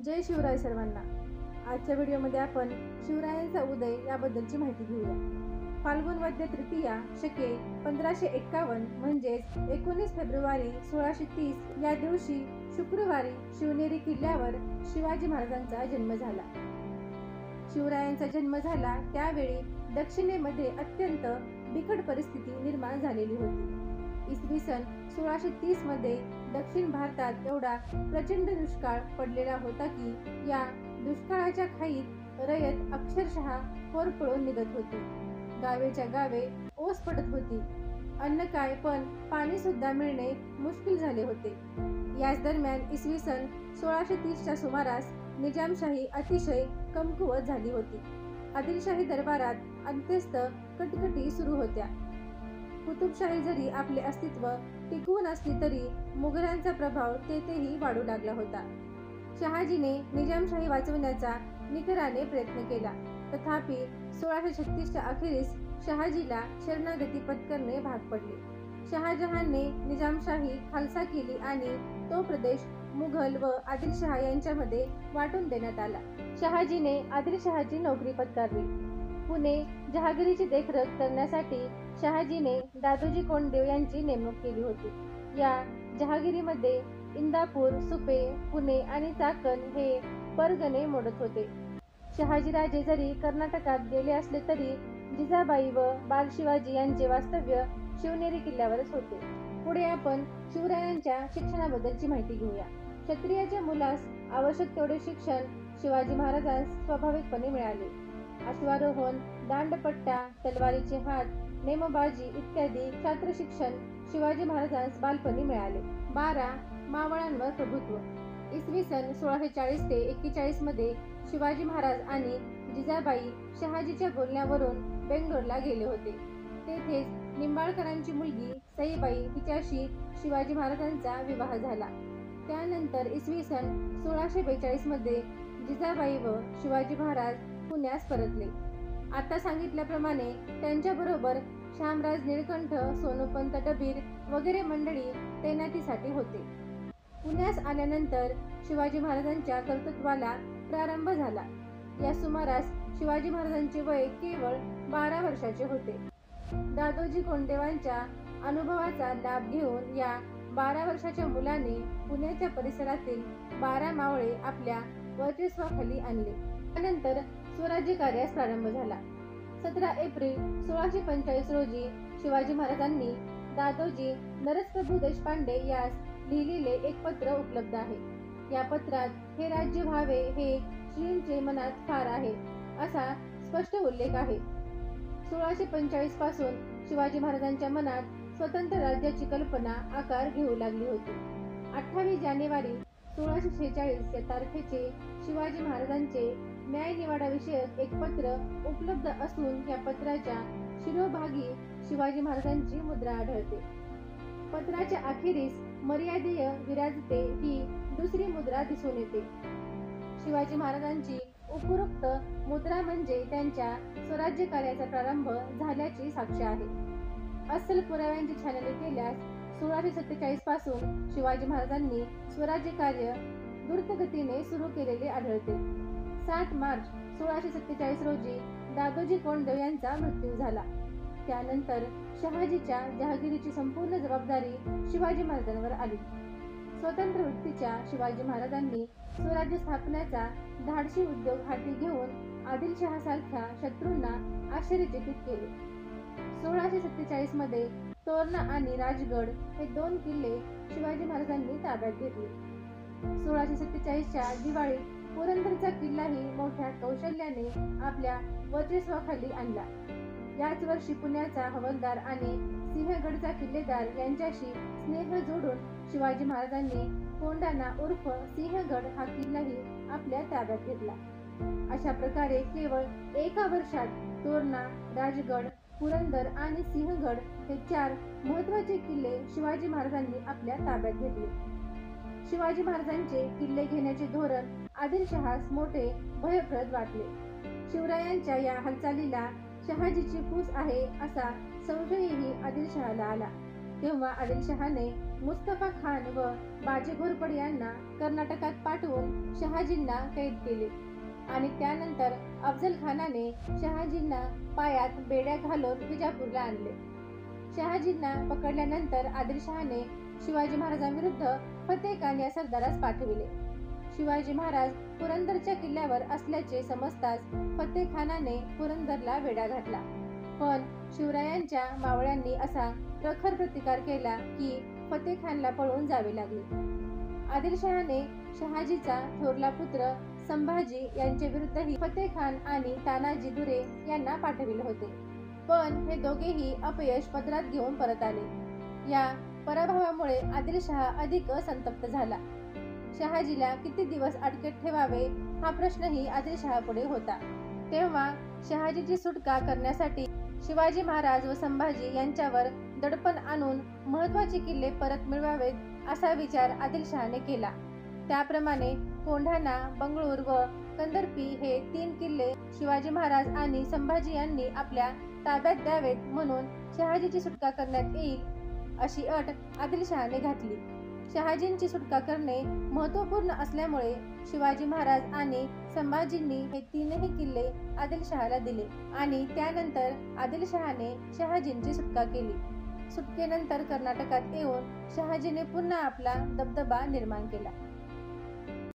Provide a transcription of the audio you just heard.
जय शिवराय सर्वांना। आजच्या व्हिडिओमध्ये आपण शिवरायांचा उदय याबद्दलची माहिती घेऊया। फाल्गुन वद्य तृतीया शके 1551 म्हणजेच 19 फेब्रुवारी 1630 या दिवशी शुक्रवारी शिवनेरी किल्ल्यावर शिवाजी महाराजांचा जन्म झाला। शिवरायांचा जन्म झाला त्यावेळी दक्षिणेमध्ये अत्यंत बिकट परिस्थिती निर्माण झालेली होती। इसवी सन 1630 मध्ये दक्षिण भारतात एवढा प्रचंड दुष्काळ पडलेला होता की या दुष्काळाच्या खाईत रयत अक्षरशः होरपळून निघत होती। गावेच्या गावे ओस पडत होती। अन्न काय पण पाणी सुद्धा मिळणे मुश्किल झाले होते। याच दरम्यान इसवी सन 1630च्या सुमारास निजामशाही अतिशय कमकुवत झाली होती। आदिलशाही दरबारात अंत्यस्थ कटकटी सुरू होत्या। कुतुबशाही जरी आपले अस्तित्व टिकवून असली तरी मुघलांचा प्रभाव तेथेही वाढू लागला होता। शहाजीने निजामशाही वाचवण्याचा निकराने प्रयत्न केला, तथापि 1636च्या अखेरीस शहाजीला शरणागती पत्करणे भाग पडले। शहाजहानने निजामशाही खालसा केली आणि तो प्रदेश मुघल व आदिलशहा यांच्यामध्ये वाटून देण्यात आला। शहाजीने आदिलशहाची नोकरी पत्करली। पुणे जहागिरीची देखरेख करण्यासाठी शहाजीने दादोजी कोंडदेव यांची नेमणूक केली होती। या जहागिरीमध्ये इंदापूर, सुपे, पुणे आणि चाकण हे परगणे मोडत होते। शहाजीराजे जरी कर्नाटकात गेले असले तरी जिजाबाई व बाल शिवाजी यांचे वास्तव्य शिवनेरी किल्ल्यावरच होते। पुढे आपण शिवरायांच्या शिक्षणाबद्दलची माहिती घेऊया। क्षत्रियाच्या मुलास आवश्यक तेवढे शिक्षण शिवाजी महाराजांस स्वाभाविकपणे मिळाले। अश्वारोहण, दांडपट्टा, तलवारीचे हात, नेमबाजी इत्यादी शास्त्र शिक्षण शिवाजी महाराजांस बालपणी मिळाले। 12 मावळांवर प्रभुत्व। इसवी सन 1640 ते 41 मध्ये शिवाजी महाराज आणि जिजाबाई शहाजीच्या बोलण्यावरून बेंगलोरला गेले होते। तेथेच निंबाळकरांची मुलगी सईबाई हिच्याशी शिवाजी महाराजांचा विवाह झाला। त्यानंतर इसवी सन 1642 मध्ये जिजाबाई व शिवाजी महाराज पुण्यास परतले। आता सांगितल्याप्रमाणे त्यांच्याबरोबर शामराज निळकंठ, सोनोपंत डबीर वगैरे मंडळी तैनातीसाठी होते। पुण्यास आल्यानंतर शिवाजी महाराजांच्या कर्तृत्वाला प्रारंभ झाला। या सुमारास शिवाजी महाराजांचे वय केवळ 12 वर्षाचे होते। दादोजी कोंडदेवांच्या अनुभवाचा लाभ घेऊन या 12 वर्षाच्या मुलाने पुण्याच्या परिसरातील 12 मावळे आपल्या वर्चस्वाखाली आणले। त्यानंतर स्वराज्य कार्यास प्रारंभ झाला। 17 एप्रिल 1645 रोजी शिवाजी महाराजांनी दादोजी नरसप्रभू देशपांडे यास लिहिलेले एक पत्र उपलब्ध आहे। या पत्रात हे राज्य व्हावे हे श्रींचे मनात फार आहे असा स्पष्ट उल्लेख आहे। 1645 पासून शिवाजी महाराजांच्या मनात स्वतंत्र राज्याची कल्पना आकार घेऊ लागली होती। 28 जानेवारी 1646 या तारखेचे शिवाजी महाराजांचे न्यायनिवाडा विषयक एक पत्र उपलब्ध असून या पत्राच्या शिरोभागी शिवाजी महाराजांची मुद्रा आढळते। पत्राच्या अखेरीस मर्यादेय विराजते ही दुसरी मुद्रा दिसून येते। शिवाजी महाराजांची उपरोक्त मुद्रा म्हणजे त्यांच्या स्वराज्य कार्याचा प्रारंभ झाल्याची साक्ष आहे। अस्सल पुराव्यांची छाननी केल्यास 1647 पासून शिवाजी महाराजांनी स्वराज्य कार्य द्रुतगतीने सुरू केलेले आढळते। 7 मार्च 1647 रोजी दादोजी कोंडदेव यांचा मृत्यू झाला। त्यानंतर शहाजीच्या जहागिरीची संपूर्ण जबाबदारी शिवाजी महाराजांवर आली। स्वतंत्र वृत्तीच्या शिवाजी महाराजांनी स्वराज्य स्थापनेचा धाडसी उद्योग हाती घेऊन आदिलशहासारख्या शत्रूंना आश्चर्यचकित केले। 1647 मध्ये तोरणा आणि राजगड हे 2 किल्ले शिवाजी महाराजांनी ताब्यात घेतले। 1647च्या दिवाळीत पुरंदरचा किल्लाही मोठ्या कौशल्याने आपल्या वर्चस्वाखाली आणला। याच वर्षी पुण्याचा हवालदार आणि सिंहगडचा किल्लेदार यांच्याशी स्नेह जोडून शिवाजी महाराजांनी कोंढाणा उर्फ सिंहगड हा किल्लाही आपल्या ताब्यात घेतला। अशा प्रकारे केवळ एका वर्षात तोरणा, राजगड, पुरंदर आणि सिंहगड हे 4 महत्त्वाचे किल्ले शिवाजी महाराजांनी आपल्या ताब्यात घेतले। शिवाजी महाराजांचे किल्ले घेण्याचे धोरण आदिलशहास मोठे भयप्रद वाटले। शिवरायांच्या या हालचालीला शहाजीची फूस आहे असा संशयही आदिलशहाला आला। तेव्हा आदिलशहाने मुस्तफा खान व बाजी घोरपडे यांना कर्नाटकात पाठवून शहाजींना कैद केले आणि त्यानंतर अफजल खानाने शहाजींना पायात बेड्या घालून विजापूरला आणले. शहाजींना पकडल्यानंतर आदिलशहाने शिवाजी महाराजांविरुद्ध फतेह खान या सरदारास पाठविले. शिवाजी महाराज पुरंदरच्या किल्ल्यावर असल्याचे समजताच फतेह खानाने पुरंदरला वेढा घातला. पण शिवरायांच्या मावळ्यांनी असा प्रखर प्रतिकार केला की फतेह खानला पळून जावे लागले. आदिलशहाने शहाजीचा थोरला पुत्र संभाजी यांच्या विरुद्धही फतेह खान आणि तानाजी दुरे यांना पाठविले होते. पण हे दोघेही अपयश पदरात घेऊन परत आले. या पराभवामुळे आदिलशहा अधिक संतप्त झाला. शहाजीला किती दिवस अटकेत ठेवावे हा प्रश्नही आदिलशहापुढे होता. तेव्हा शहाजीची सुटका करण्यासाठी शिवाजी महाराज व संभाजी यांच्यावर दडपण आणून महत्त्वाचे किल्ले परत मिळवावेत असा विचार आदिलशहाने केला. त्याप्रमाणे कोंढाणा, बंगळूर व कंदर्पी हे 3 किल्ले शिवाजी महाराज आणि संभाजी यांनी आपल्या ताब्यात द्यावेत म्हणून शहाजीची सुटका करण्यात येईल अशी अट आदिलशहाने घातली. शहाजींची सुटका करणे महत्त्वपूर्ण असल्यामुळे शिवाजी महाराज आणि संभाजींनी हे 3ही किल्ले आदिलशहाला दिले आणि त्यानंतर आदिलशहाने शहाजींची सुटका केली. सुटकेनंतर कर्नाटकात येऊन शहाजीने पुन्हा आपला दबदबा निर्माण केला.